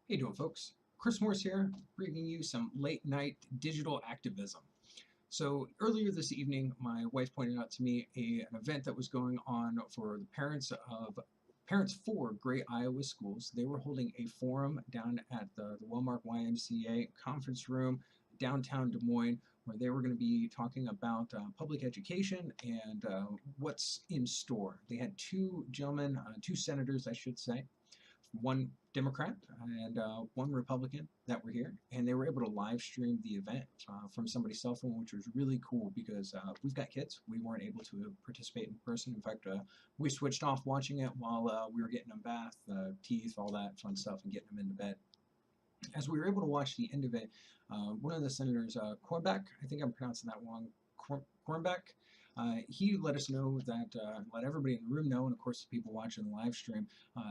Hey doing folks, Chris Morse here, bringing you some late night digital activism. So earlier this evening, my wife pointed out to me an event that was going on for the parents for great Iowa schools. They were holding a forum down at the Wellmark YMCA conference room downtown Des Moines, where they were going to be talking about public education and what's in store. They had two gentlemen, two senators, I should say, one Democrat and one Republican that were here, and they were able to live stream the event from somebody's cell phone, which was really cool because we've got kids. We weren't able to participate in person. In fact, we switched off watching it while we were getting them bath, teeth, all that fun stuff, and getting them into bed. As we were able to watch the end of it, one of the senators, Cornbeck, I think I'm pronouncing that wrong, Cornbeck, he let us know that, let everybody in the room know, and of course the people watching the live stream,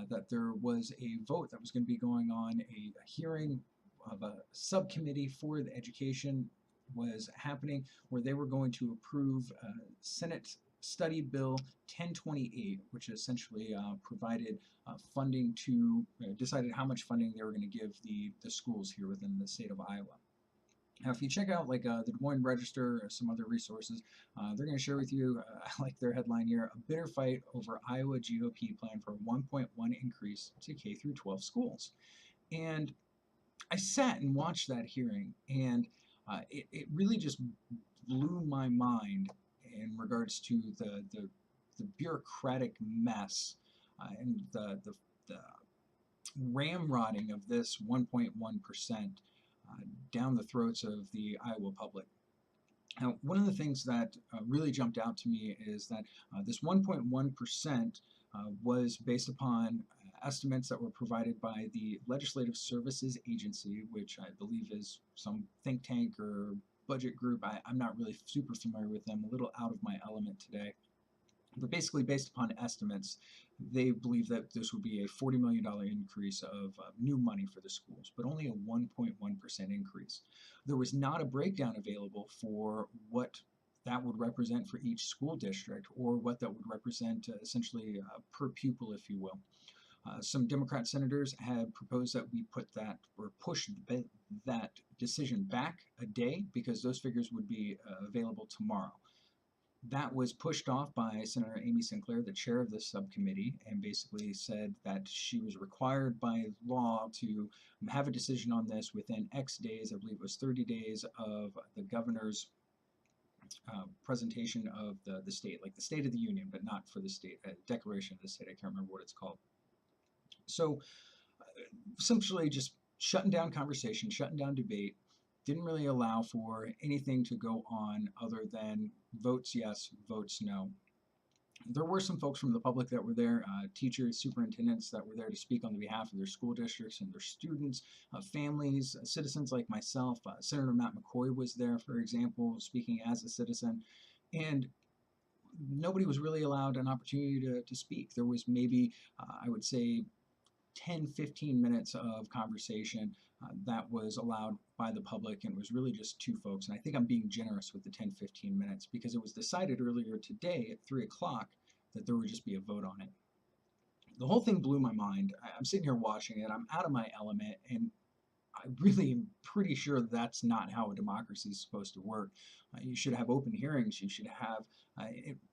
that there was a vote that was going to be going on, a hearing of a subcommittee for the education was happening, where they were going to approve Senate Study Bill 1028, which essentially provided funding to, decided how much funding they were going to give the schools here within the state of Iowa. Now, if you check out like the Des Moines Register or some other resources, they're going to share with you, I like their headline here, a bitter fight over Iowa GOP plan for a 1.1 increase to K through 12 schools. And I sat and watched that hearing, and it really just blew my mind in regards to the bureaucratic mess and the ramrodding of this 1.1% down the throats of the Iowa public. Now, one of the things that really jumped out to me is that this 1.1% was based upon estimates that were provided by the Legislative Services Agency, which I believe is some think tank or budget group. I'm not really super familiar with them, a little out of my element today. But basically, based upon estimates, they believe that this would be a $40 million increase of new money for the schools, but only a 1.1% increase. There was not a breakdown available for what that would represent for each school district, or what that would represent essentially per pupil, if you will. Some Democrat senators had proposed that we put that, or push that decision back a day, because those figures would be available tomorrow. That was pushed off by Senator Amy Sinclair, the chair of this subcommittee, and basically said that she was required by law to have a decision on this within X days. I believe it was 30 days of the governor's presentation of the state, like the State of the Union, but not for the state, declaration of the state. I can't remember what it's called. So essentially just shutting down conversation, shutting down debate, didn't really allow for anything to go on other than votes yes, votes no. There were some folks from the public that were there, teachers, superintendents that were there to speak on behalf of their school districts and their students, families, citizens like myself. Senator Matt McCoy was there, for example, speaking as a citizen. And nobody was really allowed an opportunity to speak. There was maybe, I would say, 10-15 minutes of conversation that was allowed by the public, and it was really just two folks. And I think I'm being generous with the 10-15 minutes, because it was decided earlier today at 3 o'clock that there would just be a vote on it. The whole thing blew my mind. I'm sitting here watching it, I'm out of my element, and I really am pretty sure that's not how a democracy is supposed to work. You should have open hearings. You should have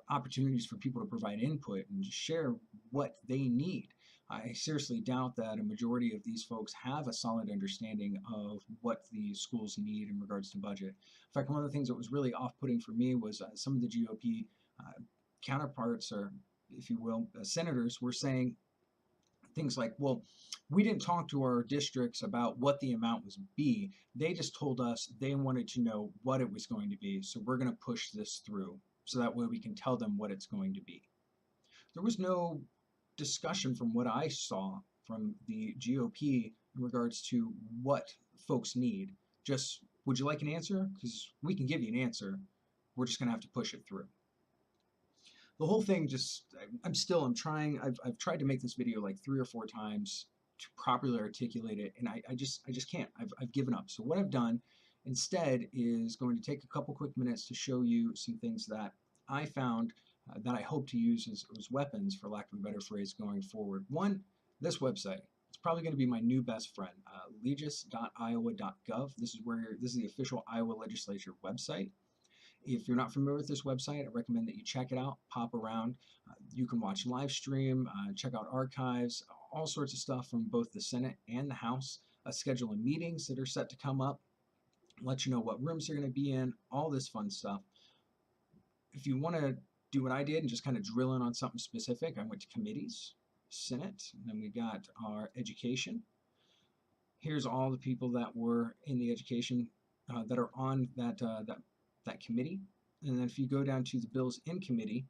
opportunities for people to provide input and share what they need. I seriously doubt that a majority of these folks have a solid understanding of what the schools need in regards to budget. In fact, one of the things that was really off-putting for me was some of the GOP counterparts, or if you will, senators, were saying things like, well, we didn't talk to our districts about what the amount was be. They just told us they wanted to know what it was going to be, so we're going to push this through so that way we can tell them what it's going to be. There was no discussion from what I saw from the GOP in regards to what folks need. Just, would you like an answer? Because we can give you an answer. We're just going to have to push it through. The whole thing just, I'm trying, I've tried to make this video like 3 or 4 times to properly articulate it, and I just can't. I've given up. So what I've done instead is going to take a couple quick minutes to show you some things that I found that I hope to use as weapons, for lack of a better phrase, going forward. One, this website. It's probably going to be my new best friend, legis.iowa.gov. This is the official Iowa Legislature website. If you're not familiar with this website, I recommend that you check it out, pop around. You can watch live stream, check out archives, all sorts of stuff from both the Senate and the House, schedule of meetings that are set to come up, let you know what rooms you're going to be in, all this fun stuff. If you want to do what I did and just kind of drill in on something specific, I went to committees, Senate, and then we got our education. Here's all the people that were in the education that are on that committee. And then if you go down to the bills in committee,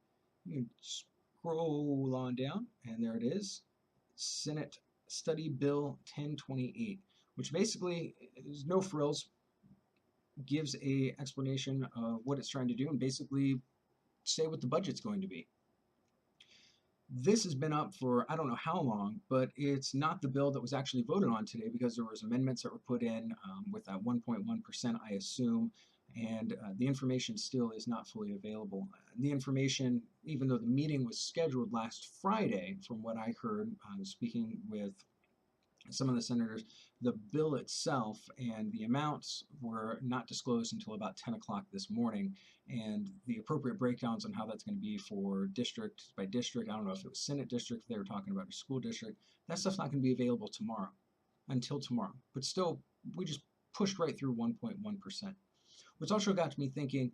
you can scroll on down, and there it is, Senate Study Bill 1028, which basically is no frills, gives a explanation of what it's trying to do and basically say what the budget's going to be. This has been up for I don't know how long, but it's not the bill that was actually voted on today because there was amendments that were put in with that 1.1%, I assume, and the information still is not fully available. The information, even though the meeting was scheduled last Friday, from what I heard, speaking with some of the senators, the bill itself and the amounts were not disclosed until about 10 o'clock this morning, and the appropriate breakdowns on how that's going to be for district by district, I don't know if it was Senate district they were talking about or school district, that stuff's not going to be available until tomorrow. But still, we just pushed right through 1.1%. Which also got me thinking,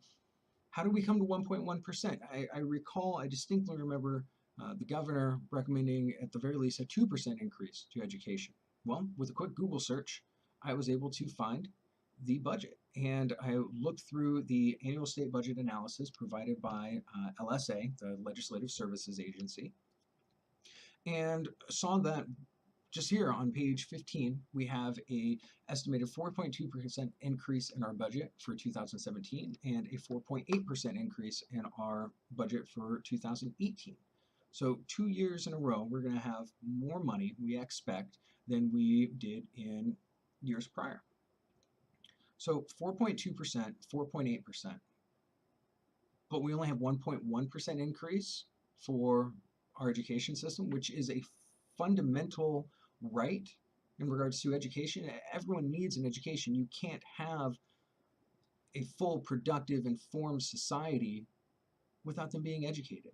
how did we come to 1.1%? I distinctly remember the governor recommending at the very least a 2% increase to education. Well, with a quick Google search, I was able to find the budget. And I looked through the annual state budget analysis provided by LSA, the Legislative Services Agency, and saw that just here on page 15, we have a estimated 4.2% increase in our budget for 2017 and a 4.8% increase in our budget for 2018. So 2 years in a row, we're going to have more money, we expect, than we did in years prior. So 4.2%, 4.8%, but we only have 1.1% increase for our education system, which is a fundamental right in regards to education. Everyone needs an education. You can't have a full, productive, informed society without them being educated.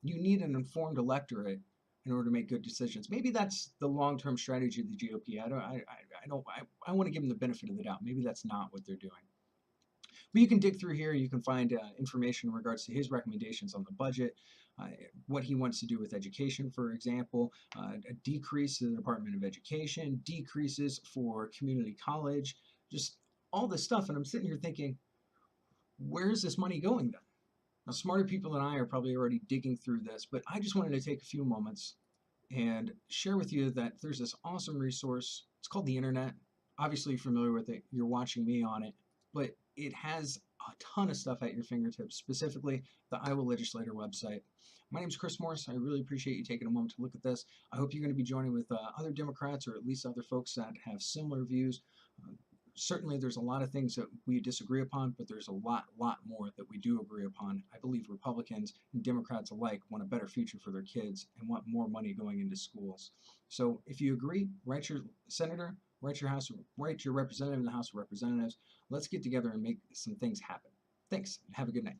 You need an informed electorate in order to make good decisions. Maybe that's the long-term strategy of the GOP. I want to give them the benefit of the doubt. Maybe that's not what they're doing. But you can dig through here. You can find information in regards to his recommendations on the budget, what he wants to do with education, for example, a decrease in the Department of Education, decreases for community college, just all this stuff. And I'm sitting here thinking, where is this money going then? Now, smarter people than I are probably already digging through this, but I just wanted to take a few moments and share with you that there's this awesome resource. It's called the internet. Obviously, you're familiar with it. You're watching me on it, but it has a ton of stuff at your fingertips, specifically the Iowa Legislature website. My name is Chris Morris. I really appreciate you taking a moment to look at this. I hope you're going to be joining with other Democrats or at least other folks that have similar views. Certainly, there's a lot of things that we disagree upon, but there's a lot more that we do agree upon. I believe Republicans and Democrats alike want a better future for their kids and want more money going into schools. So if you agree, write your senator, write your representative in the House of Representatives. Let's get together and make some things happen. Thanks. Have a good night.